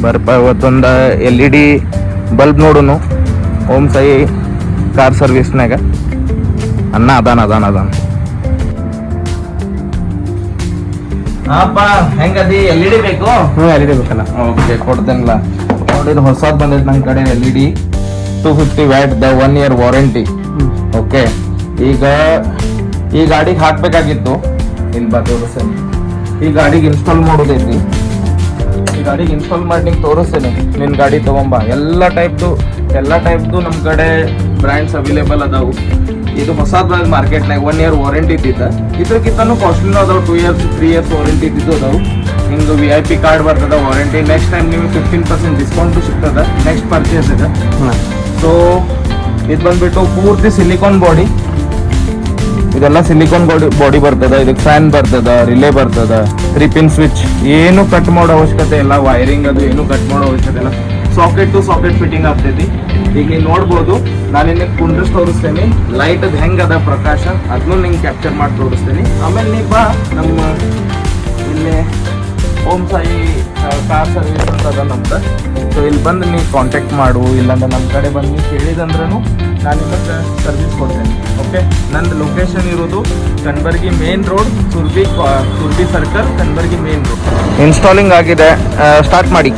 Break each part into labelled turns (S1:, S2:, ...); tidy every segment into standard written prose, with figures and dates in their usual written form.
S1: ಬರ್ಪ ಇವತ್ತೊಂದು LED bulb ನೋಡುನು Om Sai car ಸರ್ವಿಸ್ನಾಗ ಅಣ್ಣ ಅದಾನ ಹಾಪ ಹೆಂಗದಿ LED ಬೇಕು?
S2: LED ಬೇಕಲ್ಲ.
S1: ಓಕೆ ಕೊಡ್ತೇನಲ್ಲ. ನೋಡಿದ್ರೆ ಹೊಸದ್ ಬಂದೈತೆ ನನ್ನ ಕಡೆ LED 250 watt the 1 year warranty. Okay ಈಗ ಈ ಗಾಡಿಗೆ ಹಾಕ್ಬೇಕಾಗಿತ್ತು. ಇಲ್ಲಿ ಬಾ ತೋರಿಸ್ತೇನೆ. ಈ ಗಾಡಿಗೆ ಇನ್ಸ್ಟಾಲ್ ಮಾಡೋದೈತಿ. ಈ ಗಾಡಿಗೆ ಇನ್ಸ್ಟಾಲ್ ಮಾಡಿ ನಿಂಗೆ ತೋರಿಸ್ತೇನೆ. ನಿನ್ನ ಗಾಡಿ ತಗೊಂಬ. ಎಲ್ಲ ಟೈಪ್ದು ನಮ್ಮ ಕಡೆ ಬ್ರ್ಯಾಂಡ್ಸ್ ಅವೈಲೇಬಲ್ ಅದಾವು. ಇದು ಹೊಸದಾಗಿ ಮಾರ್ಕೆಟ್ನಾಗ 1 year ವಾರಂಟಿ ಇದ್ದಿದ್ದ. ಇದ್ರಕ್ಕಿಂತನೂ ಕಾಸ್ಟ್ಲಿನೂ ಅದಾವು. 2 years 3 years ವಾರಂಟಿ ಇದ್ದಿದ್ದು ಅದಾವು. ಹಿಂಗೆ VIP ಕಾರ್ಡ್ ಬರ್ತದ ವಾರಂಟಿ. ನೆಕ್ಸ್ಟ್ ಟೈಮ್ ನೀವು 15% ಡಿಸ್ಕೌಂಟು ಸಿಗ್ತದ ನೆಕ್ಸ್ಟ್ ಪರ್ಚೇಸ್ಗೆ. ಸೊ ಇದು ಬಂದ್ಬಿಟ್ಟು ಪೂರ್ತಿ ಸಿಲಿಕಾನ್ ಬಾಡಿ. ಇದೆಲ್ಲ ಸಿಲಿಕಾನ್ ಬಾಡಿ ಬರ್ತದ. ಇದಕ್ಕೆ ಫ್ಯಾನ್ ಬರ್ತದ, ರಿಲೇ ಬರ್ತದ, 3 pin ಸ್ವಿಚ್. ಏನು ಕಟ್ ಮಾಡೋ ಅವಶ್ಯಕತೆ ಇಲ್ಲ. ವೈರಿಂಗ್ ಅದು ಏನು ಕಟ್ ಮಾಡೋ ಅವಶ್ಯಕತೆ ಇಲ್ಲ. ಸಾಕೆಟ್ ಟು ಸಾಕೆಟ್ ಫಿಟ್ಟಿಂಗ್ ಆಗ್ತೈತಿ. ಈಗ ನೀವು ನೋಡ್ಬೋದು, ನಾನು ನಿನಗೆ ಕುಂಡ್ರಿಸಿ ತೋರಿಸ್ತೇನೆ. ಲೈಟ್ ಅದು ಹೆಂಗದ ಪ್ರಕಾಶ ಅದನ್ನು ನಿಂಗೆ ಕ್ಯಾಪ್ಚರ್ ಮಾಡಿ ತೋರಿಸ್ತೀನಿ. ಆಮೇಲೆ ನೀ ಬಾ ನಮ್ಮ ಇಲ್ಲಿ ಓಂ ಸಾಯಿ ಕಾರ್ ಸರ್ವಿಸ್ ಅಂತ ಅದ ನಮ್ದು. ಸೊ ಇಲ್ಲಿ ಬಂದು ನೀವು ಕಾಂಟ್ಯಾಕ್ಟ್ ಮಾಡು. ಇಲ್ಲಾಂದ್ರೆ ನಮ್ಮ ಕಡೆ ಬಂದು ನೀವು ಕೇಳಿದಂದ್ರೂ ನಾನು ನಿಮಗೆ ಸರ್ವಿಸ್ ಕೊಡ್ತೇನೆ. ಓಕೆ, ನಂದು ಲೊಕೇಶನ್ ಇರೋದು Kanabargi main road, Surbhi circle, Kanabargi main road. Installing ಆಗಿದೆ. ಸ್ಟಾರ್ಟ್ ಮಾಡಿ.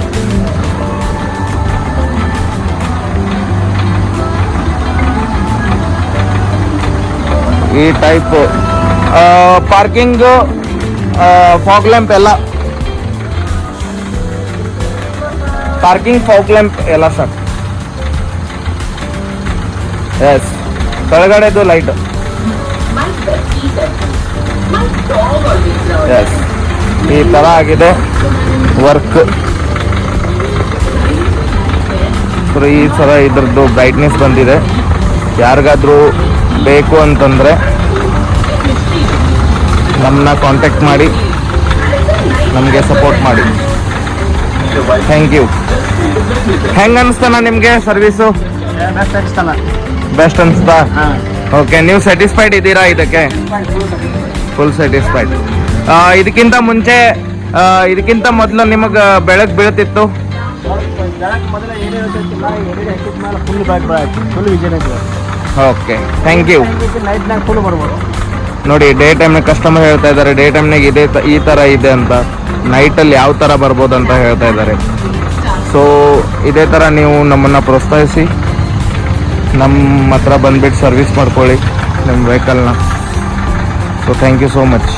S1: ಈ ಟೈಪ್ ಪಾರ್ಕಿಂಗ್, ಫಾಗ್ ಲ್ಯಾಂಪ್ ಎಲ್ಲ, ಪಾರ್ಕಿಂಗ್ ಫಾಗ್ ಲ್ಯಾಂಪ್ ಎಲ್ಲ ಸರ್. ಎಸ್, ಕೆಳಗಡೆದು ಲೈಟ್. ಎಸ್, ಈ ಥರ ಆಗಿದೆ ವರ್ಕ್. ಈ ಥರ ಇದ್ರದ್ದು ಬ್ರೈಟ್ನೆಸ್ ಬಂದಿದೆ. ಯಾರಿಗಾದ್ರೂ ಬೇಕು ಅಂತಂದರೆ ನಮ್ಮನ್ನ ಕಾಂಟ್ಯಾಕ್ಟ್ ಮಾಡಿ, ನಮಗೆ ಸಪೋರ್ಟ್ ಮಾಡಿ. Thank you. ಹೆಂಗೆ ಅನಿಸ್ತಾನ ನಿಮಗೆ ಸರ್ವಿಸು? ಬೆಸ್ಟ್ ಅನಿಸ್ತಾ? ಓಕೆ, ನೀವು ಸ್ಯಾಟಿಸ್ಫೈಡ್ ಇದ್ದೀರಾ ಇದಕ್ಕೆ? Full satisfied. ಇದಕ್ಕಿಂತ ಮೊದಲು ನಿಮಗೆ ಬೆಳಕು ಬೀಳ್ತಿತ್ತು? Okay, thank you. ನೋಡಿ, ಡೇ ಟೈಮ್ನಾಗ ಕಸ್ಟಮರ್ ಹೇಳ್ತಾ ಇದ್ದಾರೆ, ಡೇ ಟೈಮ್ನಾಗ ಈ ಥರ ಇದೆ ಅಂತ, ನೈಟಲ್ಲಿ ಯಾವ ಥರ ಬರ್ಬೋದು ಅಂತ ಹೇಳ್ತಾ ಇದ್ದಾರೆ. ಸೊ ಇದೇ ಥರ ನೀವು ನಮ್ಮನ್ನು ಪ್ರೋತ್ಸಾಹಿಸಿ ನಮ್ಮ ಹತ್ರ ಬಂದುಬಿಟ್ಟು ಸರ್ವಿಸ್ ಮಾಡ್ಕೊಳ್ಳಿ ನಿಮ್ಮ ವೆಹಿಕಲ್ನ. So thank you so much.